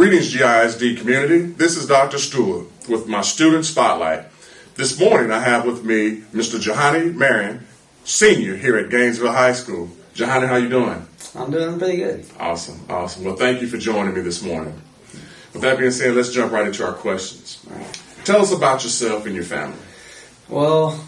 Greetings, GISD community. This is Dr. Stewart with my Student Spotlight. This morning I have with me Mr. Johany Marin, senior here at Gainesville High School. Johany, how you doing? I'm doing pretty good. Awesome. Well, thank you for joining me this morning. With that being said, let's jump right into our questions. Tell us about yourself and your family. Well,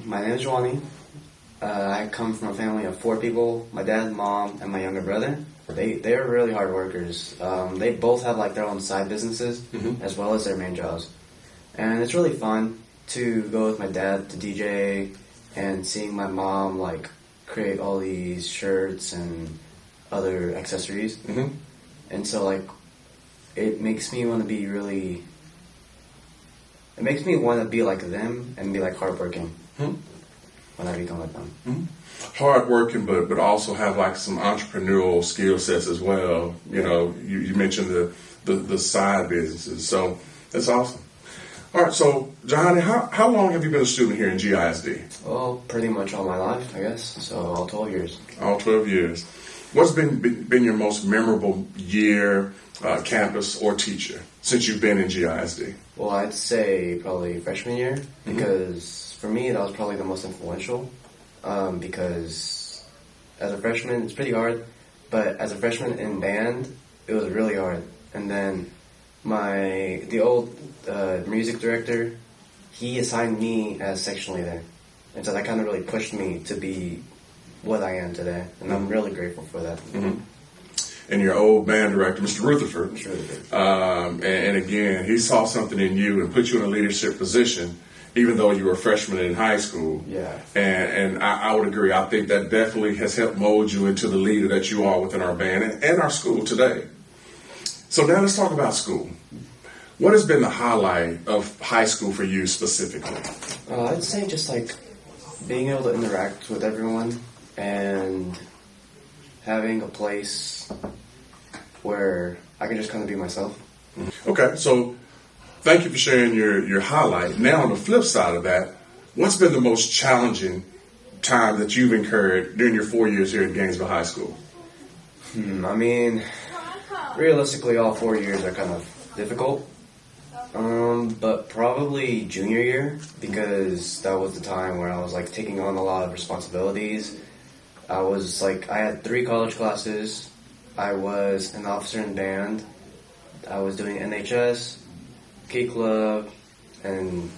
my name is Johany. I come from a family of 4 people, my dad, mom, and my younger brother. They're really hard workers. They both have like their own side businesses as well as their main jobs. And it's really fun to go with my dad to DJ and seeing my mom like create all these shirts and other accessories. And so like it makes me want to be really, it makes me want to be like them and be like hardworking when I become like them. Hard working, but also have like some entrepreneurial skill sets as well. You know, you mentioned the side businesses, so that's awesome. All right, so Johany, how long have you been a student here in GISD? Well, pretty much all my life, I guess. So all 12 years. All 12 years. What's been your most memorable year, campus, or teacher since you've been in GISD? Well, I'd say probably freshman year, because for me that was probably the most influential. Because as a freshman, it's pretty hard, but as a freshman in band, it was really hard. And then the old music director, he assigned me as section leader, and so that kind of really pushed me to be what I am today, and I'm really grateful for that. And your old band director, Mr. Rutherford, and again, he saw something in you and put you in a leadership position, even though you were a freshman in high school. Yeah. And I would agree. I think that definitely has helped mold you into the leader that you are within our band and our school today. So now let's talk about school. What has been the highlight of high school for you specifically? I'd say just like being able to interact with everyone and having a place where I can just kind of be myself. Okay, so thank you for sharing your highlight. Now, on the flip side of that, what's been the most challenging time that you've incurred during your 4 years here at Gainesville High School? I mean, realistically, all 4 years are kind of difficult. But probably junior year, because that was the time where I was like taking on a lot of responsibilities. I had 3 college classes. I was an officer in band. I was doing NHS, K Club, and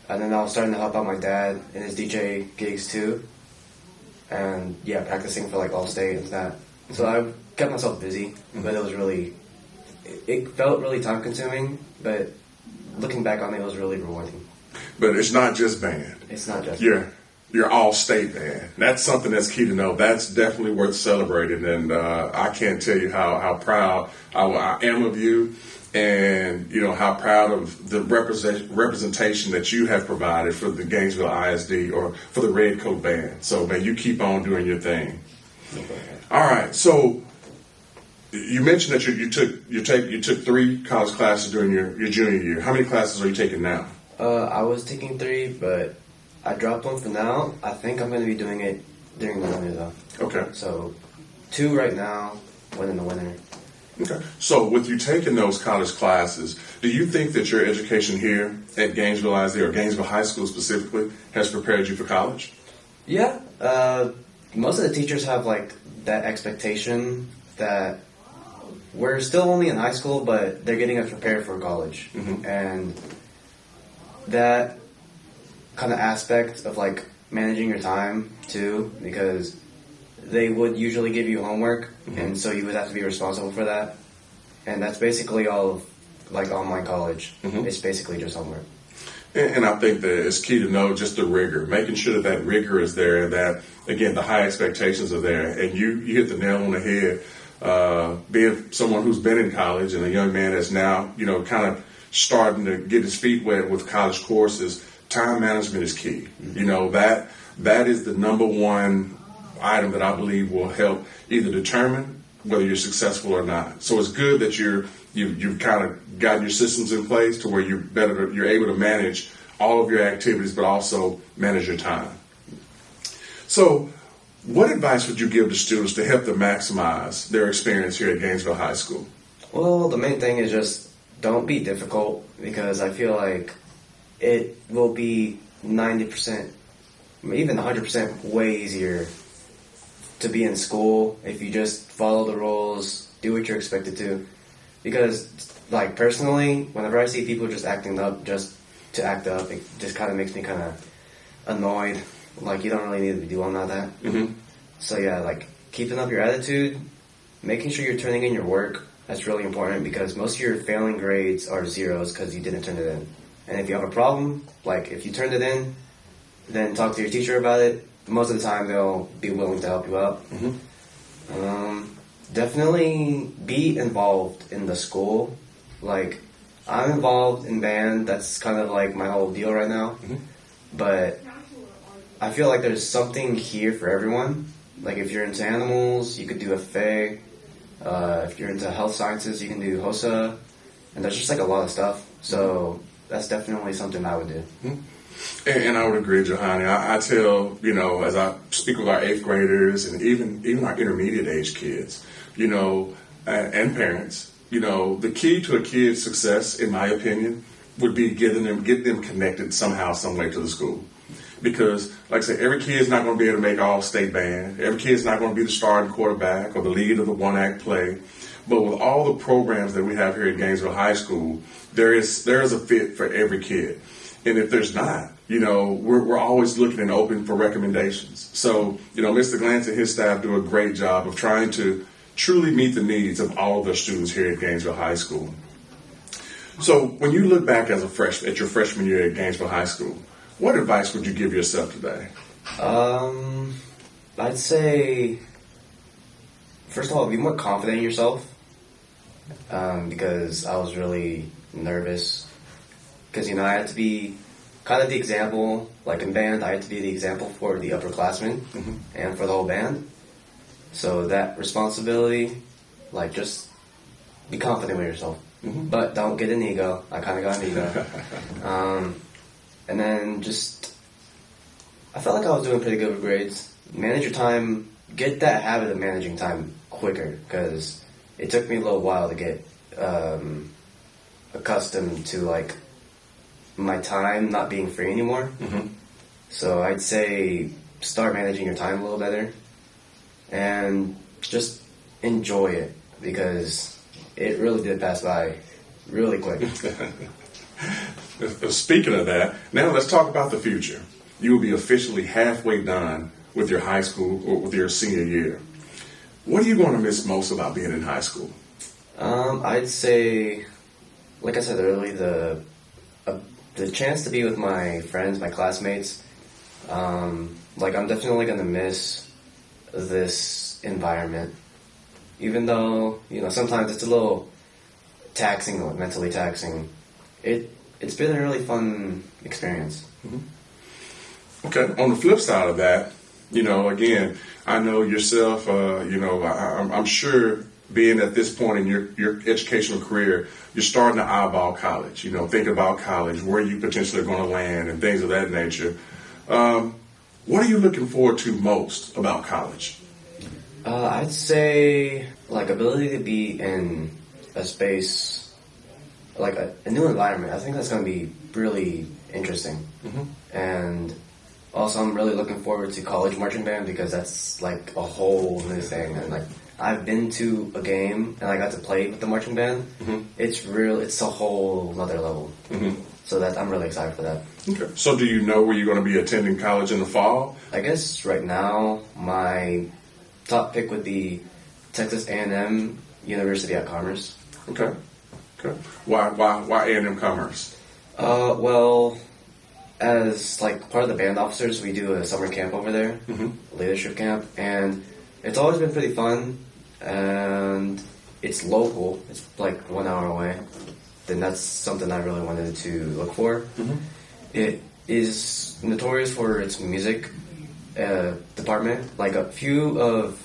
then I was starting to help out my dad in his DJ gigs too. And yeah, practicing for like All-State and that. So I kept myself busy, but it felt really time consuming, but looking back on it, it was really rewarding. But it's not just band. It's not just You're all-state band. That's something that's key to know. That's definitely worth celebrating, and I can't tell you how proud I am of you, and you know how proud of the representation that you have provided for the Gainesville ISD or for the Red Coat Band. So man, you keep on doing your thing. All right, so you mentioned that you took 3 college classes during your junior year. How many classes are you taking now? I was taking 3, but I dropped 1 for now. I think I'm going to be doing it during the winter though. Okay. So 2 right now, 1 in the winter. Okay. So with you taking those college classes, do you think that your education here at Gainesville ISD or Gainesville High School specifically has prepared you for college? Yeah. Most of the teachers have like that expectation that we're still only in high school, but they're getting us prepared for college. And that kind of aspect of like managing your time too, because they would usually give you homework, and so you would have to be responsible for that. And that's basically all of like online college. It's basically just homework. And I think that it's key to know just the rigor, making sure that rigor is there, that again the high expectations are there, and you hit the nail on the head. Being someone who's been in college and a young man that's now kind of starting to get his feet wet with college courses, time management is key. That is the number one item that I believe will help either determine whether you're successful or not. So it's good that you've kind of gotten your systems in place to where you're able to manage all of your activities, but also manage your time. So what advice would you give to students to help them maximize their experience here at Gainesville High School? Well, the main thing is just don't be difficult, because I feel like it will be 90%, even 100% way easier to be in school if you just follow the rules, do what you're expected to. Because, like, personally, whenever I see people just acting up just to act up, it just kind of makes me kind of annoyed. Like, you don't really need to be doing all that. Mm-hmm. So, yeah, like, keeping up your attitude, making sure you're turning in your work, that's really important, because most of your failing grades are zeros because you didn't turn it in. And if you have a problem, like, if you turned it in, then talk to your teacher about it. Most of the time, they'll be willing to help you out. Mm-hmm. Definitely be involved in the school. Like, I'm involved in band. That's kind of like my whole deal right now. Mm-hmm. But I feel like there's something here for everyone. Like, if you're into animals, you could do FFA. If you're into health sciences, you can do HOSA. And there's just like a lot of stuff. So that's definitely something I would do. Mm-hmm. And I would agree, Johany. I tell, as I speak with our 8th graders and even our intermediate age kids, and parents, the key to a kid's success, in my opinion, would be get them connected somehow, some way to the school. Because, like I said, every kid's not going to be able to make all-state band. Every kid's not going to be the starting quarterback or the lead of the one-act play. But with all the programs that we have here at Gainesville High School, there is a fit for every kid. And if there's not, we're always looking and open for recommendations. So, Mr. Glantz and his staff do a great job of trying to truly meet the needs of all of their students here at Gainesville High School. So, when you look back as a freshman, at your freshman year at Gainesville High School, what advice would you give yourself today? I'd say, first of all, be more confident in yourself, because I was really nervous. Because, I had to be kind of the example, like in band, I had to be the example for the upperclassmen and for the whole band. So that responsibility, like, just be confident with yourself. But don't get an ego. I kind of got an ego. And then I felt like I was doing pretty good with grades. Manage your time, get that habit of managing time quicker, because it took me a little while to get accustomed to, like, my time not being free anymore. So I'd say start managing your time a little better and just enjoy it, because it really did pass by really quick. Speaking of that, now let's talk about the future. You will be officially halfway done with your high school or with your senior year. What are you going to miss most about being in high school? I'd say, like I said earlier, the chance to be with my friends, my classmates. Like, I'm definitely going to miss this environment. Even though, sometimes it's a little taxing, like mentally taxing. It's been a really fun experience. Okay. On the flip side of that, again, I know yourself, I'm sure being at this point in your educational career, you're starting to eyeball college, think about college, where you potentially are going to land and things of that nature. What are you looking forward to most about college? I'd say, like, ability to be in a space, like a new environment. I think that's going to be really interesting. And also, I'm really looking forward to college marching band, because that's like a whole new thing. And, like, I've been to a game and I got to play with the marching band. It's a whole another level. So I'm really excited for that. Okay. So do you know where you're going to be attending college in the fall? I guess right now my top pick would be Texas A&M University of Commerce. Okay. Why A&M Commerce? Well, as like part of the band officers, we do a summer camp over there, leadership camp, and it's always been pretty fun. And it's local; it's like 1 hour away. Then that's something I really wanted to look for. It is notorious for its music department. Like, a few of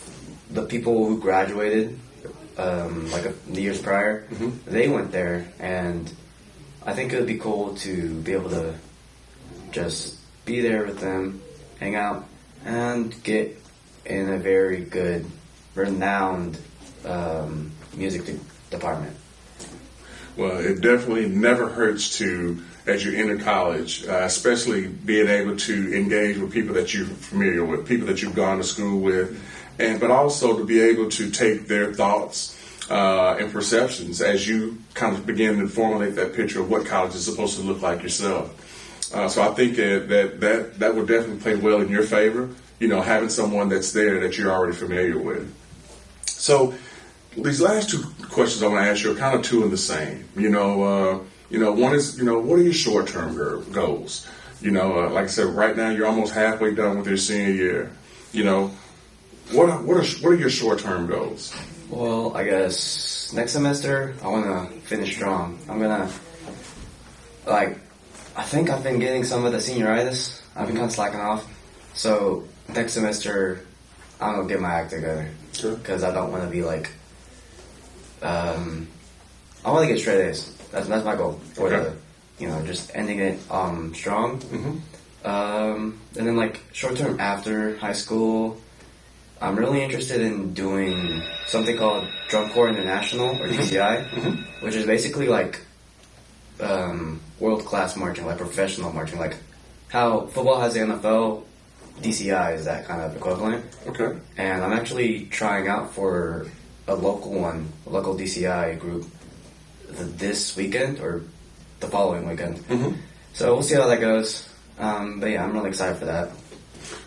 the people who graduated, the years prior, they went there, and I think it would be cool to be able to just be there with them, hang out, and get in a very good, renowned music department. Well, it definitely never hurts to, as you enter college, especially being able to engage with people that you're familiar with, people that you've gone to school with, but also to be able to take their thoughts and perceptions as you kind of begin to formulate that picture of what college is supposed to look like yourself. So I think that would definitely play well in your favor, having someone that's there that you're already familiar with. So these last two questions I want to ask you are kind of two in the same. One is, what are your short-term goals? Like I said, right now you're almost halfway done with your senior year. What are your short-term goals? Well, I guess next semester I want to finish strong. I think I've been getting some of the senioritis. I've been kind of slacking off. So next semester I'm gonna get my act together because I don't want to be like. I want to get straight A's. That's my goal for just ending it strong. Mm-hmm. And then like short term after high school, I'm really interested in doing something called Drum Corps International or DCI, Mm-hmm. which is basically like world class marching, like professional marching, like how football has the NFL. DCI is that kind of equivalent. Okay. And I'm actually trying out for a local DCI group this weekend or the following weekend. Mm-hmm. So we'll see how that goes. But yeah, I'm really excited for that.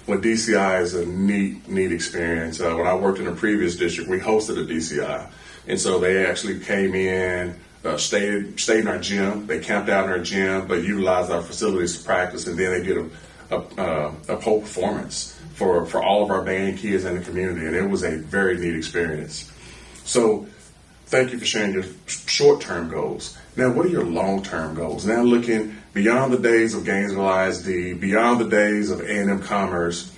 Well, DCI is a neat experience. When I worked in a previous district, we hosted a DCI. And so they actually came in, stayed in our gym. They camped out in our gym, but utilized our facilities to practice. And then they did a pole performance for all of our band kids in the community. And it was a very neat experience. So thank you for sharing your short-term goals. Now, what are your long-term goals? Now, looking beyond the days of Gainesville ISD, beyond the days of A&M Commerce,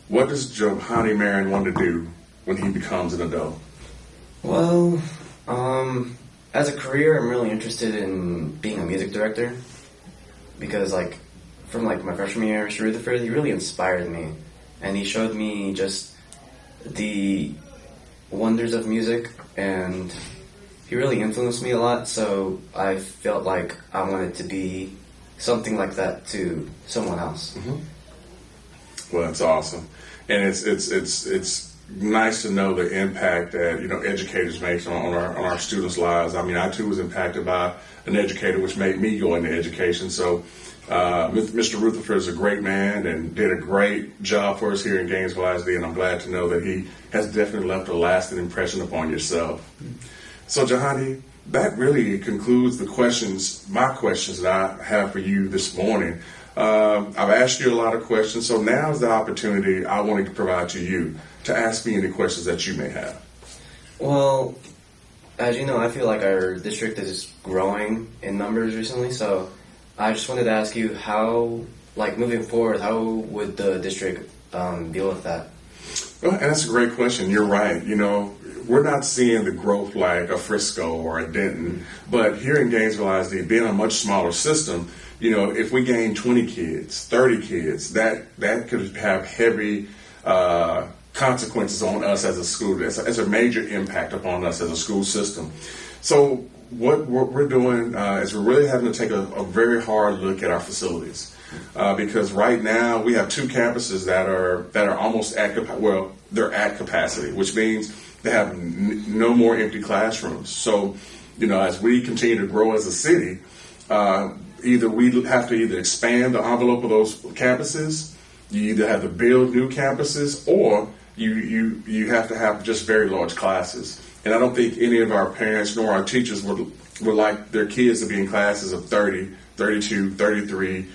what does Johany Marin want to do when he becomes an adult? Well, as a career, I'm really interested in being a music director because, from my freshman year, Mr. Rutherford, he really inspired me, and he showed me just the wonders of music, and he really influenced me a lot. So I felt like I wanted to be something like that to someone else. Mm-hmm. Well, that's awesome, and it's nice to know the impact that educators make on our students' lives. I mean, I too was impacted by an educator, which made me go into education. So Mr. Rutherford is a great man and did a great job for us here in Gainesville ISD, and I'm glad to know that he has definitely left a lasting impression upon yourself. So, Johany, that really concludes my questions that I have for you this morning. I've asked you a lot of questions, so now's the opportunity I wanted to provide to you to ask me any questions that you may have. Well, as you know, I feel like our district is growing in numbers recently, so I just wanted to ask you how, moving forward, how would the district deal with that? Well, and that's a great question. You're right. We're not seeing the growth like a Frisco or a Denton, but here in Gainesville ISD, being a much smaller system, if we gain 20 kids, 30 kids, that could have heavy consequences on us as a school. It's a major impact upon us as a school system. So what we're doing is we're really having to take a very hard look at our facilities. Because right now we have two campuses that are almost they're at capacity, which means they have no more empty classrooms. So, as we continue to grow as a city, either we have to expand the envelope of those campuses, you either have to build new campuses, or you have to have just very large classes. And I don't think any of our parents nor our teachers would like their kids to be in classes of 30, 32, 33,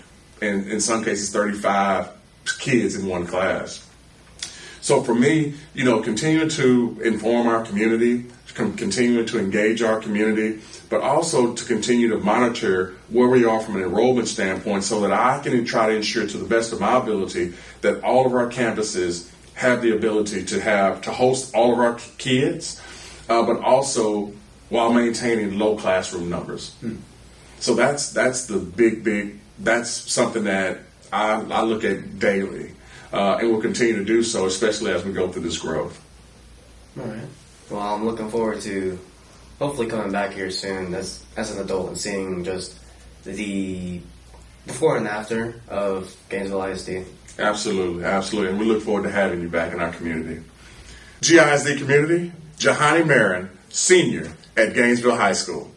and in some cases 35 kids in one class. So for me, continuing to inform our community, continuing to engage our community, but also to continue to monitor where we are from an enrollment standpoint so that I can try to ensure to the best of my ability that all of our campuses have the ability to host all of our kids, but also while maintaining low classroom numbers. So that's the big, that's something that I look at daily. And we'll continue to do so, especially as we go through this growth. All right. Well, I'm looking forward to hopefully coming back here soon as an adult and seeing just the before and after of Gainesville ISD. Absolutely, absolutely. And we look forward to having you back in our community. GISD community, Johany Marin, senior at Gainesville High School.